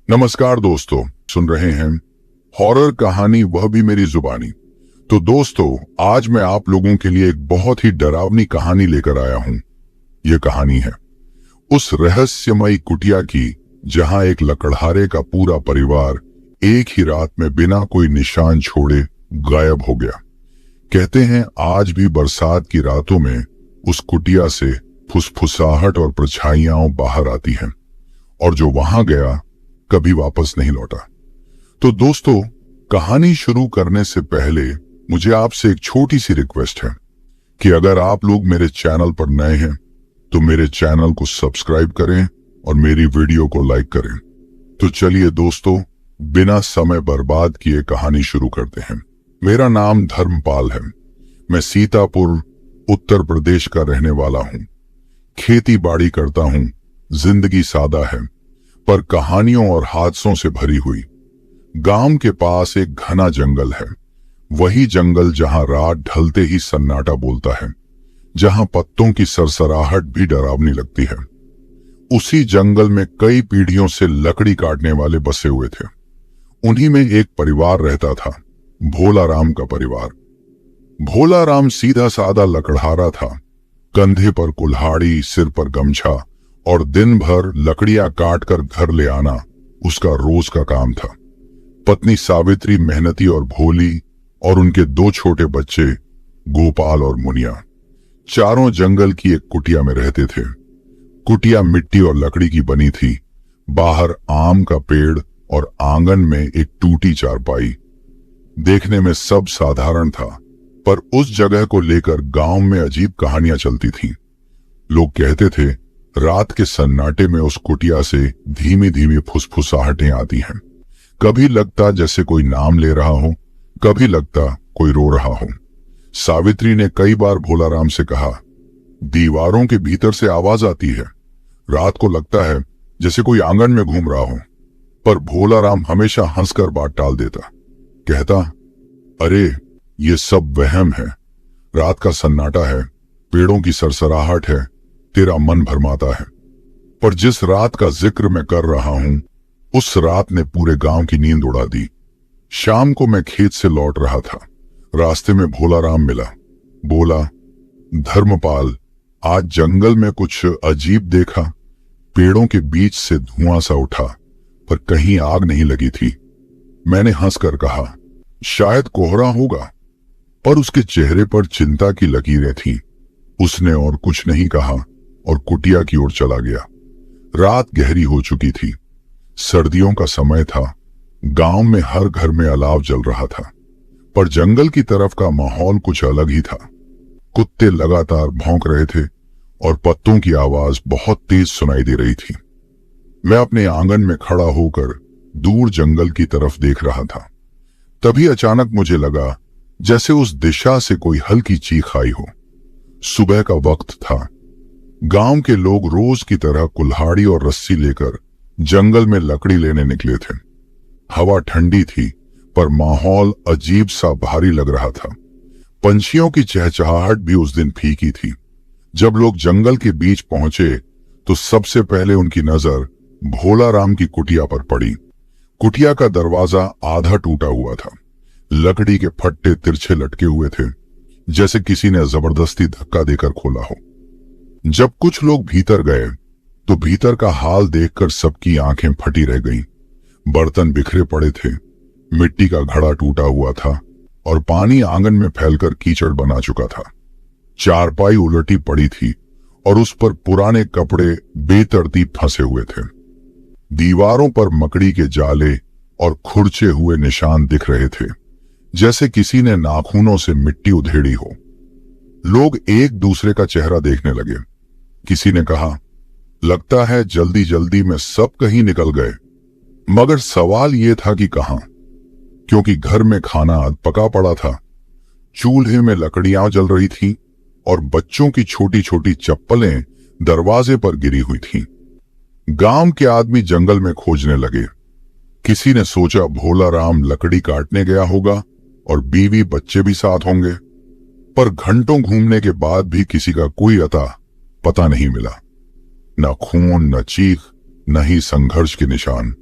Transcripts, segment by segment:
नमस्कार दोस्तों, सुन रहे हैं हॉरर कहानी, वह भी मेरी जुबानी। तो दोस्तों, आज मैं आप लोगों के लिए एक बहुत ही डरावनी कहानी लेकर आया हूं। यह कहानी है उस रहस्यमयी कुटिया की जहां एक लकड़हारे का पूरा परिवार एक ही रात में बिना कोई निशान छोड़े गायब हो गया। कहते हैं आज भी बरसात की रातों में उस कुटिया से फुसफुसाहट और परछाइयां बाहर आती हैं, और जो वहां गया कभी वापस नहीं लौटा। तो दोस्तों, कहानी शुरू करने से पहले मुझे आपसे एक छोटी सी रिक्वेस्ट है कि अगर आप लोग मेरे चैनल पर नए हैं तो मेरे चैनल को सब्सक्राइब करें और मेरी वीडियो को लाइक करें। तो चलिए दोस्तों, बिना समय बर्बाद किए कहानी शुरू करते हैं। मेरा नाम धर्मपाल है। मैं सीतापुर उत्तर प्रदेश का रहने वाला हूं। खेती बाड़ी करता हूं। जिंदगी सादा है पर कहानियों और हादसों से भरी हुई। गांव के पास एक घना जंगल है, वही जंगल जहां रात ढलते ही सन्नाटा बोलता है, जहां पत्तों की सरसराहट भी डरावनी लगती है। उसी जंगल में कई पीढ़ियों से लकड़ी काटने वाले बसे हुए थे। उन्हीं में एक परिवार रहता था, भोला राम का परिवार। भोला राम सीधा सादा लकड़हारा था। कंधे पर कुल्हाड़ी, सिर पर गमछा और दिन भर लकड़ियां काट कर घर ले आना उसका रोज का काम था। पत्नी सावित्री मेहनती और भोली, और उनके दो छोटे बच्चे गोपाल और मुनिया चारों जंगल की एक कुटिया में रहते थे। कुटिया मिट्टी और लकड़ी की बनी थी। बाहर आम का पेड़ और आंगन में एक टूटी चारपाई। देखने में सब साधारण था, पर उस जगह को लेकर गांव में अजीब कहानियां चलती थीं। लोग कहते थे रात के सन्नाटे में उस कुटिया से धीमी धीमी फुसफुसाहटें आती हैं। कभी लगता जैसे कोई नाम ले रहा हो, कभी लगता कोई रो रहा हो। सावित्री ने कई बार भोलाराम से कहा, दीवारों के भीतर से आवाज आती है, रात को लगता है जैसे कोई आंगन में घूम रहा हो। पर भोलाराम हमेशा हंसकर बात टाल देता, कहता, अरे ये सब वहम है। रात का सन्नाटा है, पेड़ों की सरसराहट है, तेरा मन भरमाता है। पर जिस रात का जिक्र मैं कर रहा हूं, उस रात ने पूरे गांव की नींद उड़ा दी। शाम को मैं खेत से लौट रहा था। रास्ते में भोलाराम मिला। बोला, धर्मपाल, आज जंगल में कुछ अजीब देखा। पेड़ों के बीच से धुआं सा उठा, पर कहीं आग नहीं लगी थी। मैंने हंसकर कहा, शायद कोहरा होगा, पर उसके चेहरे पर चिंता की लकीरें थीं। उसने और कुछ नहीं कहा और कुटिया की ओर चला गया। रात गहरी हो चुकी थी। सर्दियों का समय था। गांव में हर घर में अलाव जल रहा था, पर जंगल की तरफ का माहौल कुछ अलग ही था। कुत्ते लगातार भौंक रहे थे और पत्तों की आवाज बहुत तेज सुनाई दे रही थी। मैं अपने आंगन में खड़ा होकर दूर जंगल की तरफ देख रहा था। तभी अचानक मुझे लगा जैसे उस दिशा से कोई हल्की चीख आई हो। सुबह का वक्त था। गांव के लोग रोज की तरह कुल्हाड़ी और रस्सी लेकर जंगल में लकड़ी लेने निकले थे। हवा ठंडी थी, पर माहौल अजीब सा भारी लग रहा था। पंछियों की चहचहाहट भी उस दिन फीकी थी। जब लोग जंगल के बीच पहुंचे तो सबसे पहले उनकी नजर भोलाराम की कुटिया पर पड़ी। कुटिया का दरवाजा आधा टूटा हुआ था। लकड़ी के फट्टे तिरछे लटके हुए थे, जैसे किसी ने जबरदस्ती धक्का देकर खोला हो। जब कुछ लोग भीतर गए तो भीतर का हाल देखकर सबकी आंखें फटी रह गईं। बर्तन बिखरे पड़े थे, मिट्टी का घड़ा टूटा हुआ था और पानी आंगन में फैलकर कीचड़ बना चुका था। चारपाई उलटी पड़ी थी और उस पर पुराने कपड़े बेतरतीब फंसे हुए थे। दीवारों पर मकड़ी के जाले और खुरचे हुए निशान दिख रहे थे, जैसे किसी ने नाखूनों से मिट्टी उधेड़ी हो। लोग एक दूसरे का चेहरा देखने लगे। किसी ने कहा, लगता है जल्दी जल्दी में सब कहीं निकल गए। मगर सवाल यह था कि कहां, क्योंकि घर में खाना पका पड़ा था। चूल्हे में लकड़ियां जल रही थीं और बच्चों की छोटी छोटी चप्पलें दरवाजे पर गिरी हुई थीं। गांव के आदमी जंगल में खोजने लगे। किसी ने सोचा भोलाराम लकड़ी काटने गया होगा और बीवी बच्चे भी साथ होंगे, पर घंटों घूमने के बाद भी किसी का कोई अता पता नहीं मिला। न खून, न चीख, न ही संघर्ष के निशान।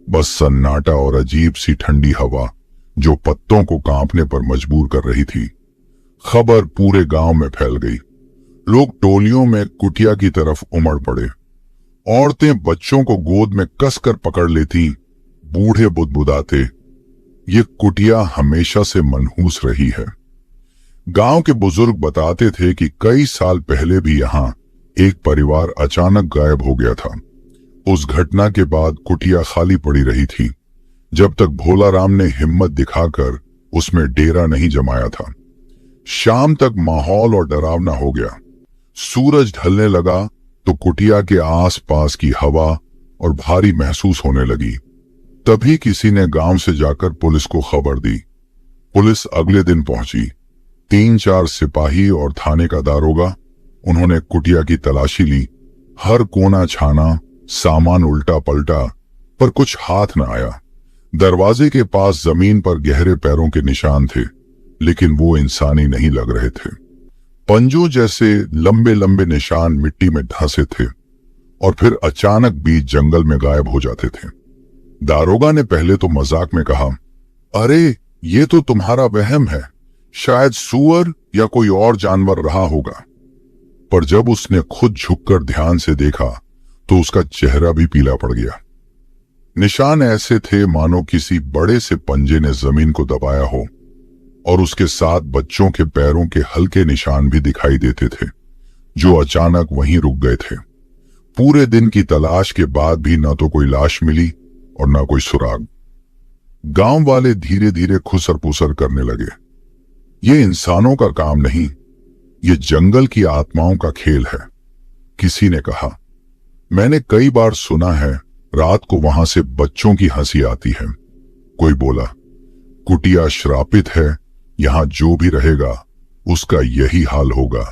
बस सन्नाटा और अजीब सी ठंडी हवा जो पत्तों को कांपने पर मजबूर कर रही थी। खबर पूरे गांव में फैल गई। लोग टोलियों में कुटिया की तरफ उमड़ पड़े। औरतें बच्चों को गोद में कसकर पकड़ लेती, बूढ़े बुदबुदाते। ये कुटिया हमेशा से मनहूस रही है। गांव के बुजुर्ग बताते थे कि कई साल पहले भी यहां एक परिवार अचानक गायब हो गया था। उस घटना के बाद कुटिया खाली पड़ी रही थी, जब तक भोला राम ने हिम्मत दिखाकर उसमें डेरा नहीं जमाया था। शाम तक माहौल और डरावना हो गया। सूरज ढलने लगा तो कुटिया के आसपास की हवा और भारी महसूस होने लगी। तभी किसी ने गांव से जाकर पुलिस को खबर दी। पुलिस अगले दिन पहुंची। 3-4 सिपाही और थाने का दारोगा। उन्होंने कुटिया की तलाशी ली, हर कोना छाना, सामान उल्टा पलटा, पर कुछ हाथ न आया। दरवाजे के पास जमीन पर गहरे पैरों के निशान थे, लेकिन वो इंसानी नहीं लग रहे थे। पंजों जैसे लंबे लंबे निशान मिट्टी में धंसे थे और फिर अचानक बीच जंगल में गायब हो जाते थे। दारोगा ने पहले तो मजाक में कहा, अरे ये तो तुम्हारा वहम है, शायद सूअर या कोई और जानवर रहा होगा। पर जब उसने खुद झुककर ध्यान से देखा तो उसका चेहरा भी पीला पड़ गया। निशान ऐसे थे मानो किसी बड़े से पंजे ने जमीन को दबाया हो, और उसके साथ बच्चों के पैरों के हल्के निशान भी दिखाई देते थे, जो अचानक वहीं रुक गए थे। पूरे दिन की तलाश के बाद भी न तो कोई लाश मिली और न कोई सुराग। गांव वाले धीरे धीरे खुसर पुसर करने लगे। ये इंसानों का काम नहीं, ये जंगल की आत्माओं का खेल है। किसी ने कहा, मैंने कई बार सुना है रात को वहां से बच्चों की हंसी आती है। कोई बोला, कुटिया श्रापित है, यहां जो भी रहेगा उसका यही हाल होगा।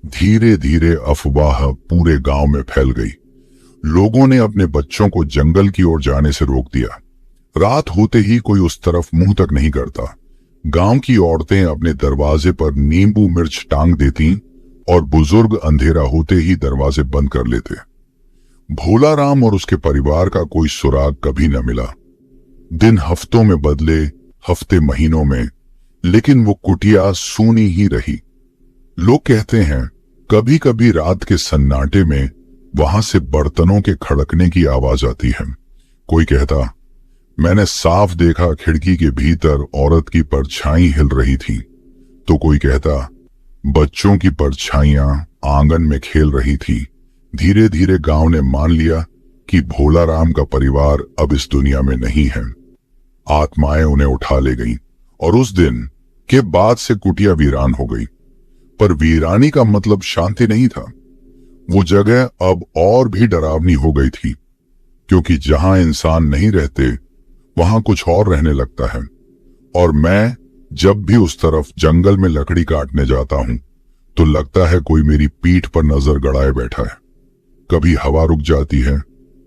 धीरे धीरे अफवाह पूरे गांव में फैल गई। लोगों ने अपने बच्चों को जंगल की ओर जाने से रोक दिया। रात होते ही कोई उस तरफ मुंह तक नहीं करता। गांव की औरतें अपने दरवाजे पर नींबू मिर्च टांग देती और बुजुर्ग अंधेरा होते ही दरवाजे बंद कर लेते। भोला राम और उसके परिवार का कोई सुराग कभी न मिला। दिन हफ्तों में बदले, हफ्ते महीनों में, लेकिन वो कुटिया सूनी ही रही। लोग कहते हैं कभी कभी रात के सन्नाटे में वहां से बर्तनों के खड़कने की आवाज आती है। कोई कहता, मैंने साफ देखा खिड़की के भीतर औरत की परछाई हिल रही थी। तो कोई कहता, बच्चों की परछाइयां आंगन में खेल रही थी। धीरे धीरे गांव ने मान लिया कि भोला राम का परिवार अब इस दुनिया में नहीं है। आत्माएं उन्हें उठा ले गईं और उस दिन के बाद से कुटिया वीरान हो गई। पर वीरानी का मतलब शांति नहीं था। वो जगह अब और भी डरावनी हो गई थी, क्योंकि जहां इंसान नहीं रहते वहां कुछ और रहने लगता है। और मैं जब भी उस तरफ जंगल में लकड़ी काटने जाता हूं तो लगता है कोई मेरी पीठ पर नजर गड़ाए बैठा है। कभी हवा रुक जाती है,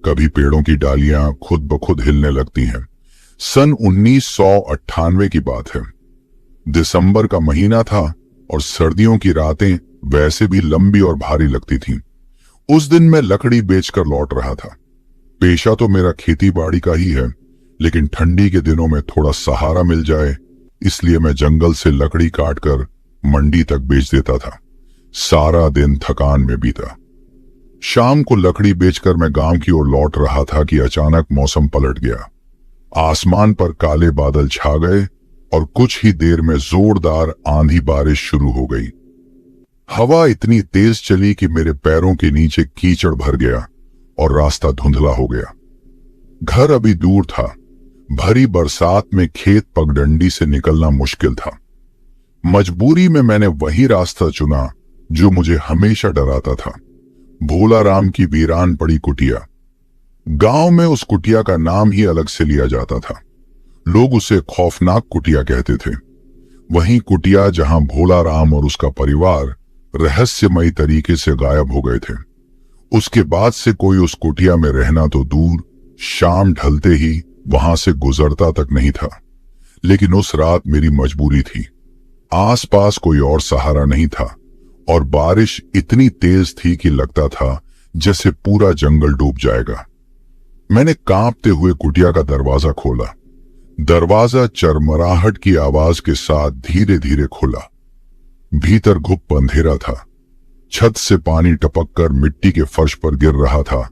कभी पेड़ों की डालियां खुद ब खुद हिलने लगती हैं। सन 1998 की बात है। दिसंबर का महीना था और सर्दियों की रातें वैसे भी लंबी और भारी लगती थीं। उस दिन मैं लकड़ी बेचकर लौट रहा था। पेशा तो मेरा खेती बाड़ी का ही है, लेकिन ठंडी के दिनों में थोड़ा सहारा मिल जाए इसलिए मैं जंगल से लकड़ी काटकर मंडी तक बेच देता था। सारा दिन थकान में बीता। शाम को लकड़ी बेचकर मैं गांव की ओर लौट रहा था कि अचानक मौसम पलट गया। आसमान पर काले बादल छा गए और कुछ ही देर में जोरदार आंधी बारिश शुरू हो गई। हवा इतनी तेज चली कि मेरे पैरों के नीचे कीचड़ भर गया और रास्ता धुंधला हो गया। घर अभी दूर था। भरी बरसात में खेत पगडंडी से निकलना मुश्किल था। मजबूरी में मैंने वही रास्ता चुना जो मुझे हमेशा डराता था, भोला राम की वीरान पड़ी कुटिया। गांव में उस कुटिया का नाम ही अलग से लिया जाता था। लोग उसे खौफनाक कुटिया कहते थे। वही कुटिया जहां भोला राम और उसका परिवार रहस्यमयी तरीके से गायब हो गए थे। उसके बाद से कोई उस कुटिया में रहना तो दूर, शाम ढलते ही वहां से गुजरता तक नहीं था। लेकिन उस रात मेरी मजबूरी थी। आसपास कोई और सहारा नहीं था और बारिश इतनी तेज थी कि लगता था जैसे पूरा जंगल डूब जाएगा। मैंने कांपते हुए कुटिया का दरवाजा खोला। दरवाजा चरमराहट की आवाज के साथ धीरे धीरे खुला। भीतर घुप अंधेरा था। छत से पानी टपककर मिट्टी के फर्श पर गिर रहा था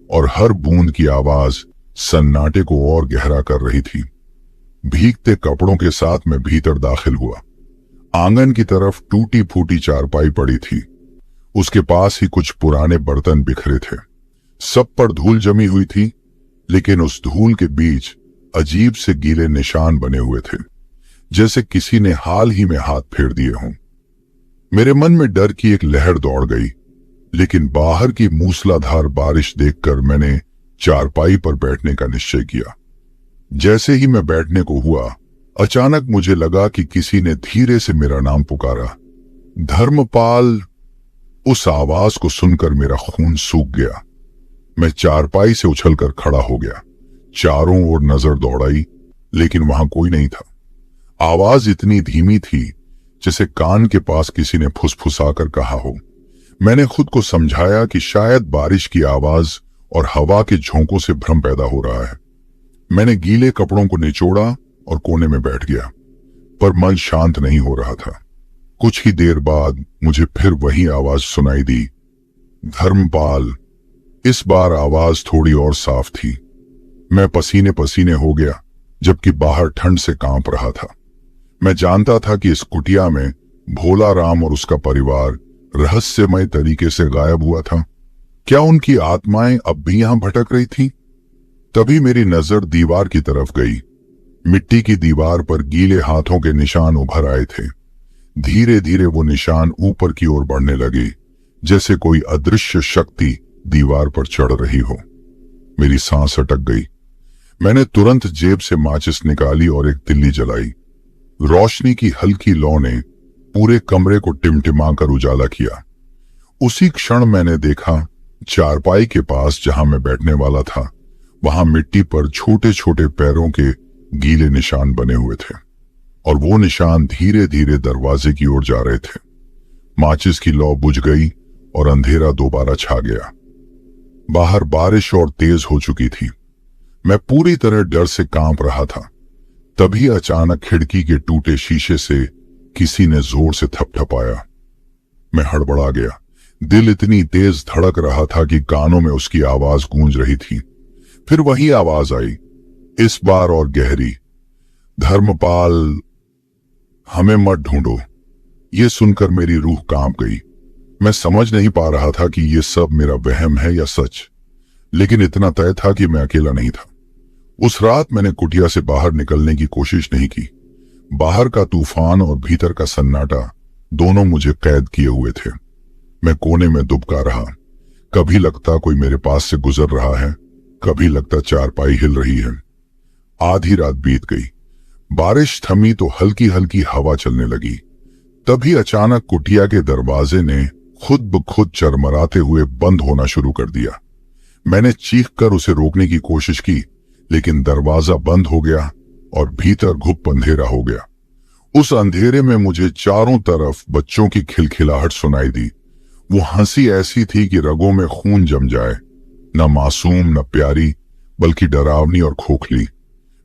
और हर बूंद की आवाज सन्नाटे को और गहरा कर रही थी। भीगते कपड़ों के साथ मैं भीतर दाखिल हुआ। आंगन की तरफ टूटी फूटी चारपाई पड़ी थी। उसके पास ही कुछ पुराने बर्तन बिखरे थे। सब पर धूल जमी हुई थी, लेकिन उस धूल के बीच अजीब से गीले निशान बने हुए थे, जैसे किसी ने हाल ही में हाथ फेर दिए हों। मेरे मन में डर की एक लहर दौड़ गई, लेकिन बाहर की मूसलाधार बारिश देखकर मैंने चारपाई पर बैठने का निश्चय किया। जैसे ही मैं बैठने को हुआ, अचानक मुझे लगा कि किसी ने धीरे से मेरा नाम पुकारा। धर्मपाल। उस आवाज को सुनकर मेरा खून सूख गया। मैं चारपाई से उछलकर खड़ा हो गया। चारों ओर नजर दौड़ाई, लेकिन वहां कोई नहीं था। आवाज इतनी धीमी थी जैसे कान के पास किसी ने फुसफुसाकर कहा हो। मैंने खुद को समझाया कि शायद बारिश की आवाज और हवा के झोंकों से भ्रम पैदा हो रहा है। मैंने गीले कपड़ों को निचोड़ा और कोने में बैठ गया, पर मन शांत नहीं हो रहा था। कुछ ही देर बाद मुझे फिर वही आवाज सुनाई दी, धर्मपाल। इस बार आवाज थोड़ी और साफ थी। मैं पसीने पसीने हो गया, जबकि बाहर ठंड से कांप रहा था। मैं जानता था कि इस कुटिया में भोला राम और उसका परिवार रहस्यमय तरीके से गायब हुआ था। क्या उनकी आत्माएं अब भी यहां भटक रही थीं? तभी मेरी नजर दीवार की तरफ गई। मिट्टी की दीवार पर गीले हाथों के निशान उभर आए थे। धीरे धीरे वो निशान ऊपर की ओर बढ़ने लगे, जैसे कोई अदृश्य शक्ति दीवार पर चढ़ रही हो। मेरी सांस अटक गई। मैंने तुरंत जेब से माचिस निकाली और एक तिल्ली जलाई। रोशनी की हल्की लौ ने पूरे कमरे को टिमटिमा कर उजाला किया। उसी क्षण मैंने देखा, चारपाई के पास जहां मैं बैठने वाला था, वहां मिट्टी पर छोटे छोटे पैरों के गीले निशान बने हुए थे, और वो निशान धीरे धीरे दरवाजे की ओर जा रहे थे। माचिस की लौ बुझ गई और अंधेरा दोबारा छा गया। बाहर बारिश और तेज हो चुकी थी। मैं पूरी तरह डर से कांप रहा था। तभी अचानक खिड़की के टूटे शीशे से किसी ने जोर से थपथपाया। मैं हड़बड़ा गया। दिल इतनी तेज धड़क रहा था कि कानों में उसकी आवाज गूंज रही थी। फिर वही आवाज आई, इस बार और गहरी, धर्मपाल, हमें मत ढूंढो। यह सुनकर मेरी रूह कांप गई। मैं समझ नहीं पा रहा था कि यह सब मेरा वहम है या सच, लेकिन इतना तय था कि मैं अकेला नहीं था। उस रात मैंने कुटिया से बाहर निकलने की कोशिश नहीं की। बाहर का तूफान और भीतर का सन्नाटा दोनों मुझे कैद किए हुए थे। मैं कोने में दुबका रहा। कभी लगता कोई मेरे पास से गुजर रहा है, कभी लगता चारपाई हिल रही है। आधी रात बीत गई। बारिश थमी तो हल्की हल्की हवा चलने लगी। तभी अचानक कुटिया के दरवाजे ने खुद ब खुद चरमराते हुए बंद होना शुरू कर दिया। मैंने चीखकर उसे रोकने की कोशिश की, लेकिन दरवाजा बंद हो गया और भीतर घुप अंधेरा हो गया। उस अंधेरे में मुझे चारों तरफ बच्चों की खिलखिलाहट सुनाई दी। वो हंसी ऐसी थी कि रगों में खून जम जाए। न मासूम न प्यारी, बल्कि डरावनी और खोखली।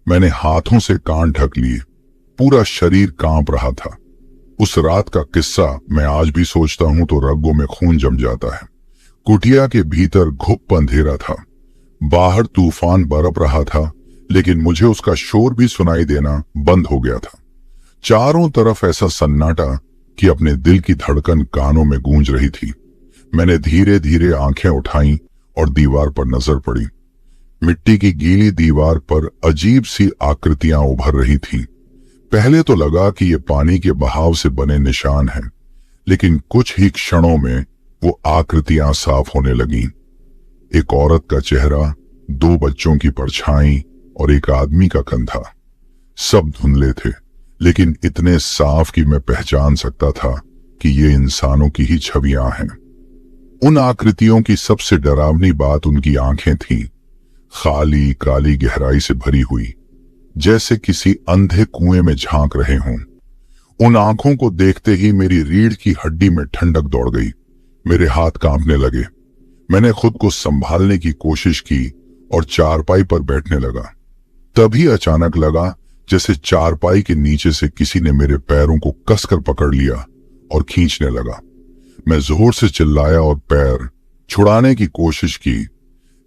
मैंने हाथों से कान ढक लिए। पूरा शरीर कांप रहा था। उस रात का किस्सा मैं आज भी सोचता हूं तो रगों में खून जम जाता है। कुटिया के भीतर घुप अंधेरा था। बाहर तूफान बरप रहा था, लेकिन मुझे उसका शोर भी सुनाई देना बंद हो गया था। चारों तरफ ऐसा सन्नाटा कि अपने दिल की धड़कन कानों में गूंज रही थी। मैंने धीरे धीरे आंखें उठाईं और दीवार पर नजर पड़ी। मिट्टी की गीली दीवार पर अजीब सी आकृतियां उभर रही थीं। पहले तो लगा कि ये पानी के बहाव से बने निशान हैं, लेकिन कुछ ही क्षणों में वो आकृतियां साफ होने लगीं। एक औरत का चेहरा, दो बच्चों की परछाई और एक आदमी का कंधा। सब धुंधले थे, लेकिन इतने साफ कि मैं पहचान सकता था कि ये इंसानों की ही छवियां हैं। उन आकृतियों की सबसे डरावनी बात उनकी आंखें थीं, खाली काली गहराई से भरी हुई, जैसे किसी अंधे कुएं में झांक रहे हों। उन आंखों को देखते ही मेरी रीढ़ की हड्डी में ठंडक दौड़ गई। मेरे हाथ कांपने लगे। मैंने खुद को संभालने की कोशिश की और चारपाई पर बैठने लगा। तभी अचानक लगा जैसे चारपाई के नीचे से किसी ने मेरे पैरों को कसकर पकड़ लिया और खींचने लगा। मैं जोर से चिल्लाया और पैर छुड़ाने की कोशिश की,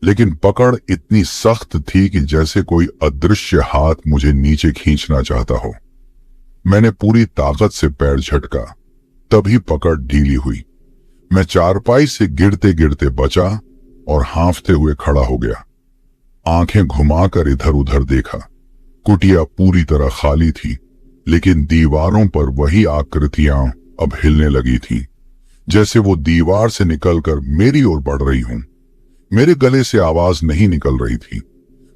लेकिन पकड़ इतनी सख्त थी कि जैसे कोई अदृश्य हाथ मुझे नीचे खींचना चाहता हो। मैंने पूरी ताकत से पैर झटका, तभी पकड़ ढीली हुई। मैं चारपाई से गिरते गिरते बचा और हांफते हुए खड़ा हो गया। आंखें घुमाकर इधर उधर देखा। कुटिया पूरी तरह खाली थी, लेकिन दीवारों पर वही आकृतियां अब हिलने लगी थी, जैसे वो दीवार से निकलकर मेरी ओर बढ़ रही हूं। मेरे गले से आवाज नहीं निकल रही थी।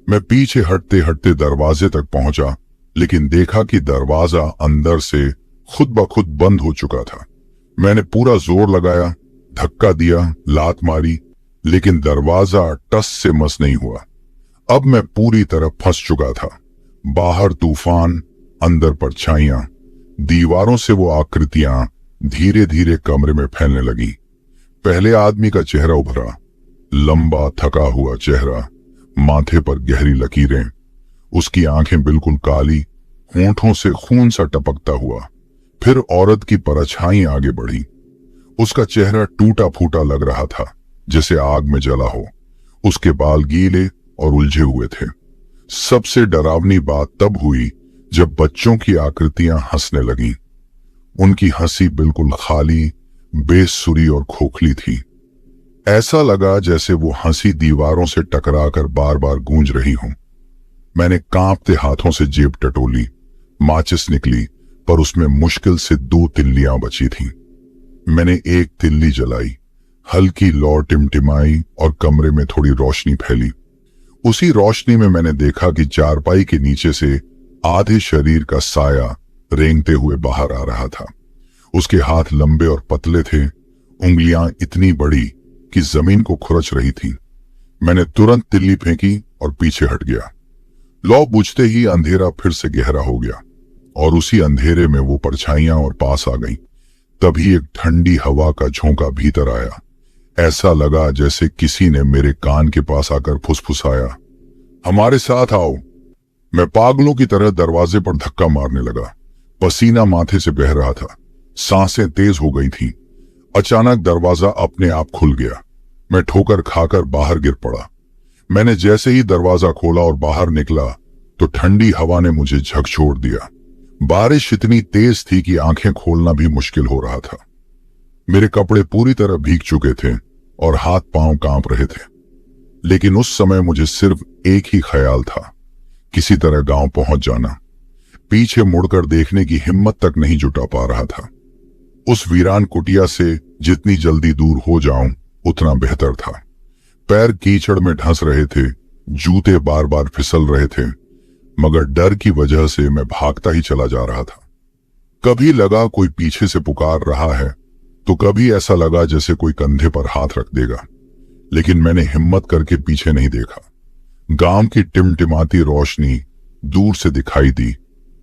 मैं पीछे हटते हटते दरवाजे तक पहुंचा, लेकिन देखा कि दरवाजा अंदर से खुद ब खुद बंद हो चुका था। मैंने पूरा जोर लगाया, धक्का दिया, लात मारी, लेकिन दरवाजा टस से मस नहीं हुआ। अब मैं पूरी तरह फंस चुका था। बाहर तूफान, अंदर परछाइयां, दीवारों से वो आकृतियां धीरे धीरे कमरे में फैलने लगी। पहले आदमी का चेहरा उभरा, लंबा थका हुआ चेहरा, माथे पर गहरी लकीरें, उसकी आंखें बिल्कुल काली, होंठों से खून सा टपकता हुआ। फिर औरत की परछाई आगे बढ़ी। उसका चेहरा टूटा फूटा लग रहा था, जैसे आग में जला हो। उसके बाल गीले और उलझे हुए थे। सबसे डरावनी बात तब हुई जब बच्चों की आकृतियां हंसने लगीं। उनकी हंसी बिल्कुल खाली, बेसुरी और खोखली थी। ऐसा लगा जैसे वो हंसी दीवारों से टकराकर बार बार गूंज रही हो। मैंने कांपते हाथों से जेब टटोली। माचिस निकली, पर उसमें मुश्किल से 2 तिल्लियां बची थीं। मैंने एक तिल्ली जलाई, हल्की लौ टिमटिमाई और कमरे में थोड़ी रोशनी फैली। उसी रोशनी में मैंने देखा कि चारपाई के नीचे से आधे शरीर का साया रेंगते हुए बाहर आ रहा था। उसके हाथ लंबे और पतले थे, उंगलियां इतनी बड़ी कि जमीन को खुरच रही थी। मैंने तुरंत तिल्ली फेंकी और पीछे हट गया। लौ बुझते ही अंधेरा फिर से गहरा हो गया और उसी अंधेरे में वो परछाइयां और पास आ गईं। तभी एक ठंडी हवा का झोंका भीतर आया। ऐसा लगा जैसे किसी ने मेरे कान के पास आकर फुसफुसाया, हमारे साथ आओ। मैं पागलों की तरह दरवाजे पर धक्का मारने लगा। पसीना माथे से बह रहा था, सांसें तेज हो गई थी। अचानक दरवाजा अपने आप खुल गया। मैं ठोकर खाकर बाहर गिर पड़ा। मैंने जैसे ही दरवाजा खोला और बाहर निकला तो ठंडी हवा ने मुझे झकझोर दिया। बारिश इतनी तेज थी कि आंखें खोलना भी मुश्किल हो रहा था। मेरे कपड़े पूरी तरह भीग चुके थे और हाथ पांव कांप रहे थे। लेकिन उस समय मुझे सिर्फ एक ही ख्याल था, किसी तरह गांव पहुंच जाना। पीछे मुड़कर देखने की हिम्मत तक नहीं जुटा पा रहा था। उस वीरान कुटिया से जितनी जल्दी दूर हो जाऊं उतना बेहतर था। पैर कीचड़ में ढंस रहे थे, जूते बार बार फिसल रहे थे, मगर डर की वजह से मैं भागता ही चला जा रहा था। कभी लगा कोई पीछे से पुकार रहा है, तो कभी ऐसा लगा जैसे कोई कंधे पर हाथ रख देगा। लेकिन मैंने हिम्मत करके पीछे नहीं देखा। गांव की टिमटिमाती रोशनी दूर से दिखाई दी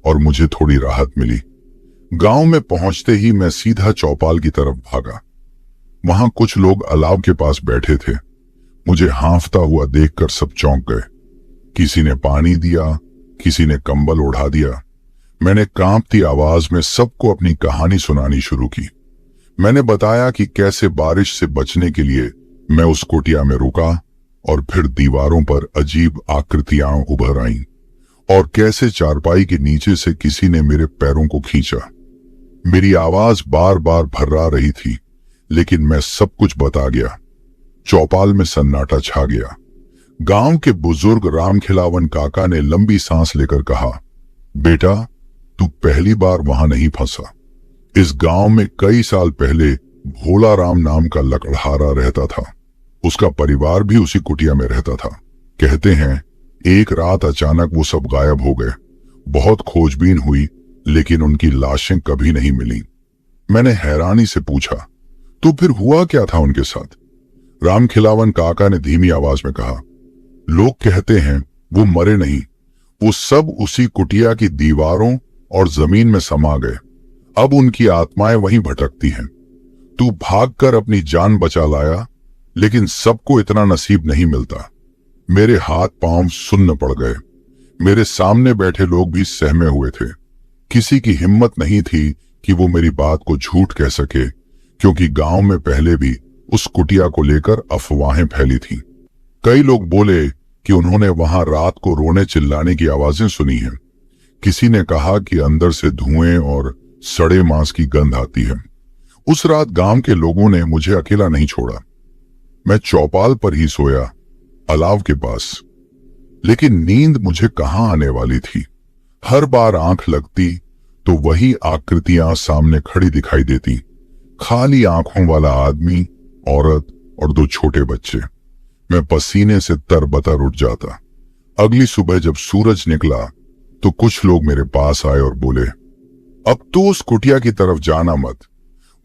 और मुझे थोड़ी राहत मिली। गांव में पहुंचते ही मैं सीधा चौपाल की तरफ भागा। वहां कुछ लोग अलाव के पास बैठे थे। मुझे हांफता हुआ देखकर सब चौंक गए। किसी ने पानी दिया, किसी ने कंबल ओढ़ा दिया। मैंने कांपती आवाज में सबको अपनी कहानी सुनानी शुरू की। मैंने बताया कि कैसे बारिश से बचने के लिए मैं उस कुटिया में रुका और फिर दीवारों पर अजीब आकृतियां उभर आईं और कैसे चारपाई के नीचे से किसी ने मेरे पैरों को खींचा। मेरी आवाज बार बार भर्रा रही थी, लेकिन मैं सब कुछ बता गया। चौपाल में सन्नाटा छा गया। गांव के बुजुर्ग रामखिलावन काका ने लंबी सांस लेकर कहा, बेटा, तू पहली बार वहां नहीं फंसा। इस गांव में कई साल पहले भोला राम नाम का लकड़हारा रहता था। उसका परिवार भी उसी कुटिया में रहता था। कहते हैं एक रात अचानक वो सब गायब हो गए। बहुत खोजबीन हुई, लेकिन उनकी लाशें कभी नहीं मिली। मैंने हैरानी से पूछा, तो फिर हुआ क्या था उनके साथ? रामखिलावन काका ने धीमी आवाज में कहा, लोग कहते हैं वो मरे नहीं, वो सब उसी कुटिया की दीवारों और जमीन में समा गए। अब उनकी आत्माएं वहीं भटकती हैं। तू भागकर अपनी जान बचा लाया, लेकिन सबको इतना नसीब नहीं मिलता। मेरे हाथ पांव सुन्न पड़ गए। मेरे सामने बैठे लोग भी सहमे हुए थे। किसी की हिम्मत नहीं थी कि वो मेरी बात को झूठ कह सके, क्योंकि गांव में पहले भी उस कुटिया को लेकर अफवाहें फैली थीं। कई लोग बोले कि उन्होंने वहां रात को रोने चिल्लाने की आवाजें सुनी हैं। किसी ने कहा कि अंदर से धुएं और सड़े मांस की गंध आती है। उस रात गांव के लोगों ने मुझे अकेला नहीं छोड़ा। मैं चौपाल पर ही सोया, अलाव के पास। लेकिन नींद मुझे कहां आने वाली थी। हर बार आंख लगती तो वही आकृतियां सामने खड़ी दिखाई देती, खाली आंखों वाला आदमी, औरत और 2 छोटे बच्चे। मैं पसीने से तरबतर उठ जाता। अगली सुबह जब सूरज निकला तो कुछ लोग मेरे पास आए और बोले, अब तो उस कुटिया की तरफ जाना मत।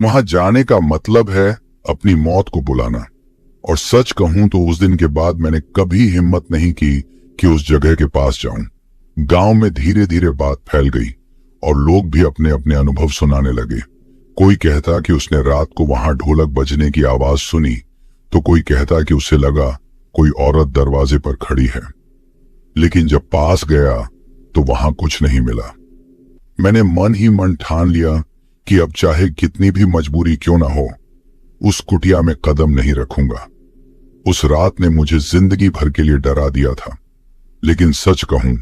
वहां जाने का मतलब है अपनी मौत को बुलाना। और सच कहूं तो उस दिन के बाद मैंने कभी हिम्मत नहीं की कि उस जगह के पास जाऊं। गांव में धीरे धीरे बात फैल गई और लोग भी अपने अपने अनुभव सुनाने लगे। कोई कहता कि उसने रात को वहां ढोलक बजने की आवाज सुनी, तो कोई कहता कि उसे लगा कोई औरत दरवाजे पर खड़ी है। लेकिन जब पास गया तो वहां कुछ नहीं मिला। मैंने मन ही मन ठान लिया कि अब चाहे कितनी भी मजबूरी क्यों ना हो, उस कुटिया में कदम नहीं रखूंगा। उस रात ने मुझे जिंदगी भर के लिए डरा दिया था। लेकिन सच कहूं,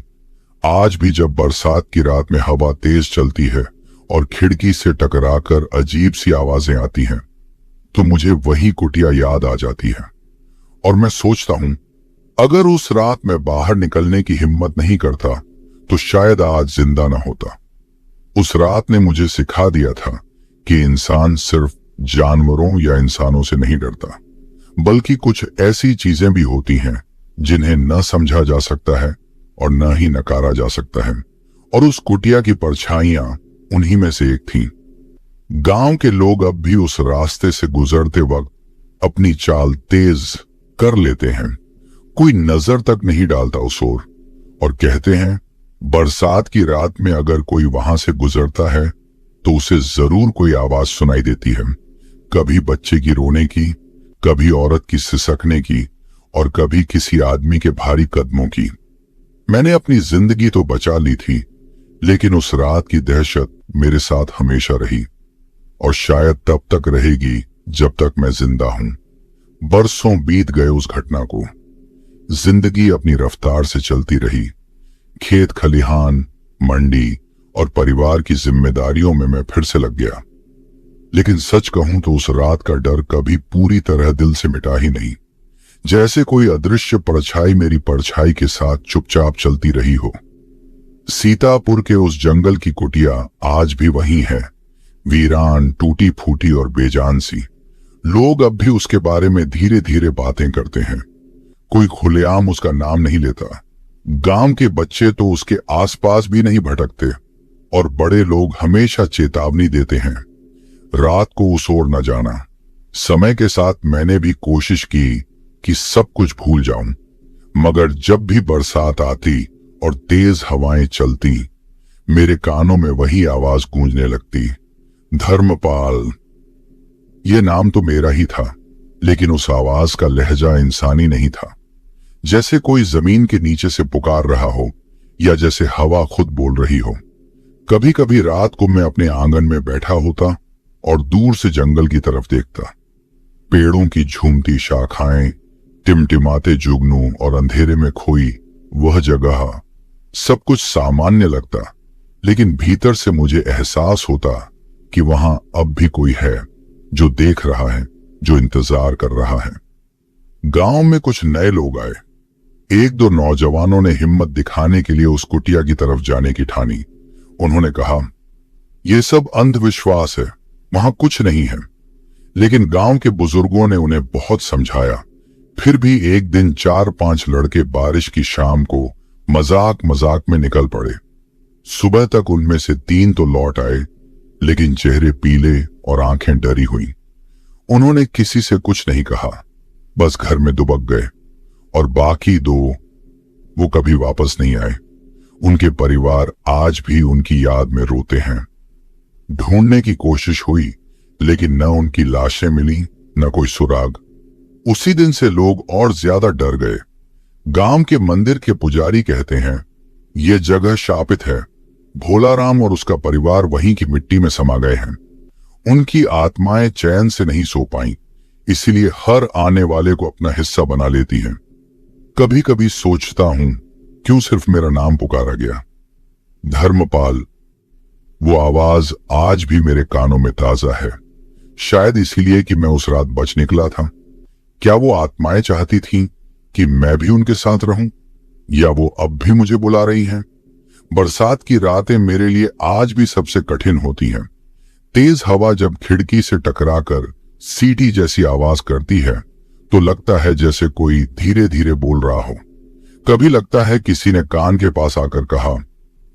आज भी जब बरसात की रात में हवा तेज चलती है और खिड़की से टकराकर अजीब सी आवाजें आती हैं, तो मुझे वही कुटिया याद आ जाती है। और मैं सोचता हूं, अगर उस रात मैं बाहर निकलने की हिम्मत नहीं करता तो शायद आज जिंदा ना होता। उस रात ने मुझे सिखा दिया था कि इंसान सिर्फ जानवरों या इंसानों से नहीं डरता, बल्कि कुछ ऐसी चीजें भी होती हैं जिन्हें न समझा जा सकता है और न ही नकारा जा सकता है। और उस कुटिया की परछाइयां उन्हीं में से एक थीं। गांव के लोग अब भी उस रास्ते से गुजरते वक्त अपनी चाल तेज कर लेते हैं। कोई नजर तक नहीं डालता उस ओर, और कहते हैं बरसात की रात में अगर कोई वहां से गुजरता है तो उसे जरूर कोई आवाज सुनाई देती है। कभी बच्चे की रोने की, कभी औरत की सिसकने की, और कभी किसी आदमी के भारी कदमों की। मैंने अपनी जिंदगी तो बचा ली थी, लेकिन उस रात की दहशत मेरे साथ हमेशा रही, और शायद तब तक रहेगी जब तक मैं जिंदा हूं। बरसों बीत गए उस घटना को। जिंदगी अपनी रफ्तार से चलती रही। खेत खलिहान, मंडी और परिवार की जिम्मेदारियों में मैं फिर से लग गया। लेकिन सच कहूं तो उस रात का डर कभी पूरी तरह दिल से मिटा ही नहीं। जैसे कोई अदृश्य परछाई मेरी परछाई के साथ चुपचाप चलती रही हो। सीतापुर के उस जंगल की कुटिया आज भी वही है, वीरान, टूटी फूटी और बेजान सी। लोग अब भी उसके बारे में धीरे धीरे बातें करते हैं। कोई खुलेआम उसका नाम नहीं लेता। गांव के बच्चे तो उसके आसपास भी नहीं भटकते, और बड़े लोग हमेशा चेतावनी देते हैं, रात को उस ओर न जाना। समय के साथ मैंने भी कोशिश की कि सब कुछ भूल जाऊं, मगर जब भी बरसात आती और तेज हवाएं चलती, मेरे कानों में वही आवाज गूंजने लगती, धर्मपाल। ये नाम तो मेरा ही था, लेकिन उस आवाज का लहजा इंसानी नहीं था। जैसे कोई जमीन के नीचे से पुकार रहा हो, या जैसे हवा खुद बोल रही हो। कभी कभी रात को मैं अपने आंगन में बैठा होता और दूर से जंगल की तरफ देखता। पेड़ों की झूमती शाखाएं, टिमटिमाते जुगनू और अंधेरे में खोई वह जगह, सब कुछ सामान्य लगता, लेकिन भीतर से मुझे एहसास होता कि वहां अब भी कोई है जो देख रहा है, जो इंतजार कर रहा है। गांव में कुछ नए लोग आए। 1-2 नौजवानों ने हिम्मत दिखाने के लिए उस कुटिया की तरफ जाने की ठानी। उन्होंने कहा, यह सब अंधविश्वास है, वहां कुछ नहीं है। लेकिन गांव के बुजुर्गों ने उन्हें बहुत समझाया। फिर भी एक दिन 4-5 लड़के बारिश की शाम को मजाक मजाक में निकल पड़े। सुबह तक उनमें से 3 तो लौट आए, लेकिन चेहरे पीले और आंखें डरी हुई। उन्होंने किसी से कुछ नहीं कहा, बस घर में दुबक गए। और बाकी 2 वो कभी वापस नहीं आए। उनके परिवार आज भी उनकी याद में रोते हैं। ढूंढने की कोशिश हुई, लेकिन न उनकी लाशें मिली, न कोई सुराग। उसी दिन से लोग और ज्यादा डर गए। गांव के मंदिर के पुजारी कहते हैं ये जगह शापित है, भोलाराम और उसका परिवार वहीं की मिट्टी में समा गए हैं। उनकी आत्माएं चैन से नहीं सो पाई, इसीलिए हर आने वाले को अपना हिस्सा बना लेती हैं। कभी कभी सोचता हूं क्यों सिर्फ मेरा नाम पुकारा गया, धर्मपाल। वो आवाज आज भी मेरे कानों में ताजा है, शायद इसीलिए कि मैं उस रात बच निकला था। क्या वो आत्माएं चाहती थीं कि मैं भी उनके साथ रहूं, या वो अब भी मुझे बुला रही हैं? बरसात की रातें मेरे लिए आज भी सबसे कठिन होती हैं। तेज हवा जब खिड़की से टकराकर सीटी जैसी आवाज करती है तो लगता है जैसे कोई धीरे धीरे बोल रहा हो। कभी लगता है किसी ने कान के पास आकर कहा,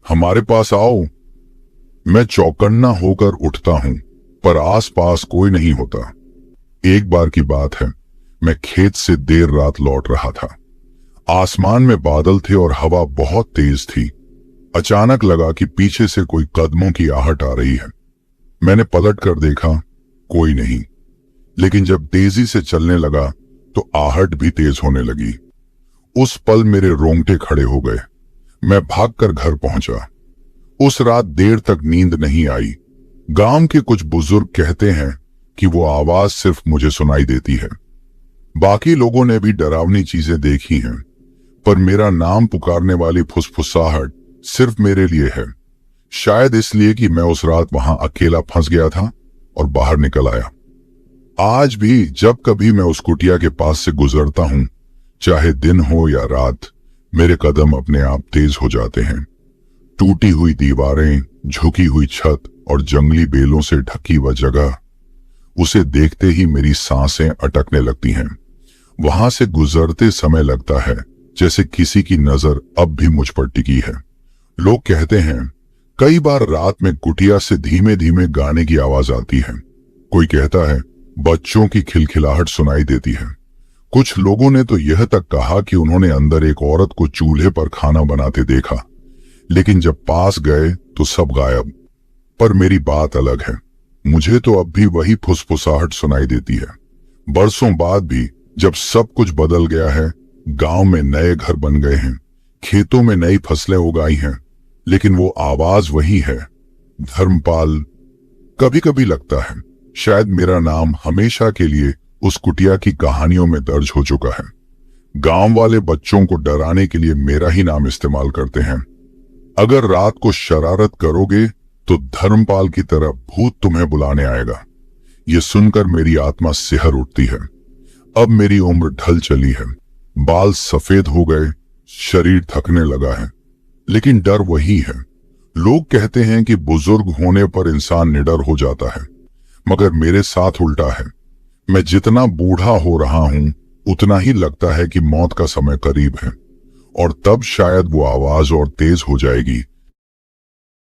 हमारे पास आओ। मैं चौकन्ना होकर उठता हूं, पर आसपास कोई नहीं होता। एक बार की बात है, मैं खेत से देर रात लौट रहा था। आसमान में बादल थे और हवा बहुत तेज थी। अचानक लगा कि पीछे से कोई कदमों की आहट आ रही है। मैंने पलट कर देखा, कोई नहीं। लेकिन जब तेजी से चलने लगा तो आहट भी तेज होने लगी। उस पल मेरे रोंगटे खड़े हो गए। मैं भागकर घर पहुंचा। उस रात देर तक नींद नहीं आई। गांव के कुछ बुजुर्ग कहते हैं कि वो आवाज सिर्फ मुझे सुनाई देती है। बाकी लोगों ने भी डरावनी चीजें देखी हैं, पर मेरा नाम पुकारने वाली फुसफुसाहट सिर्फ मेरे लिए है। शायद इसलिए कि मैं उस रात वहां अकेला फंस गया था और बाहर निकल आया। आज भी जब कभी मैं उस कुटिया के पास से गुजरता हूं, चाहे दिन हो या रात, मेरे कदम अपने आप तेज हो जाते हैं। टूटी हुई दीवारें, झुकी हुई छत और जंगली बेलों से ढकी वह जगह, उसे देखते ही मेरी सांसें अटकने लगती हैं। वहां से गुजरते समय लगता है जैसे किसी की नजर अब भी मुझ पर टिकी है। लोग कहते हैं कई बार रात में कुटिया से धीमे धीमे गाने की आवाज आती है। कोई कहता है बच्चों की खिलखिलाहट सुनाई देती है। कुछ लोगों ने तो यह तक कहा कि उन्होंने अंदर एक औरत को चूल्हे पर खाना बनाते देखा, लेकिन जब पास गए तो सब गायब। पर मेरी बात अलग है। मुझे तो अब भी वही फुसफुसाहट सुनाई देती है। बरसों बाद भी, जब सब कुछ बदल गया है, गांव में नए घर बन गए हैं, खेतों में नई फसलें उगाई हैं, लेकिन वो आवाज वही है, धर्मपाल। कभी कभी लगता है शायद मेरा नाम हमेशा के लिए उस कुटिया की कहानियों में दर्ज हो चुका है। गांव वाले बच्चों को डराने के लिए मेरा ही नाम इस्तेमाल करते हैं। अगर रात को शरारत करोगे तो धर्मपाल की तरह भूत तुम्हें बुलाने आएगा। ये सुनकर मेरी आत्मा सिहर उठती है। अब मेरी उम्र ढल चली है, बाल सफेद हो गए, शरीर थकने लगा है, लेकिन डर वही है। लोग कहते हैं कि बुजुर्ग होने पर इंसान निडर हो जाता है, मगर मेरे साथ उल्टा है। मैं जितना बूढ़ा हो रहा हूं, उतना ही लगता है कि मौत का समय करीब है, और तब शायद वो आवाज और तेज हो जाएगी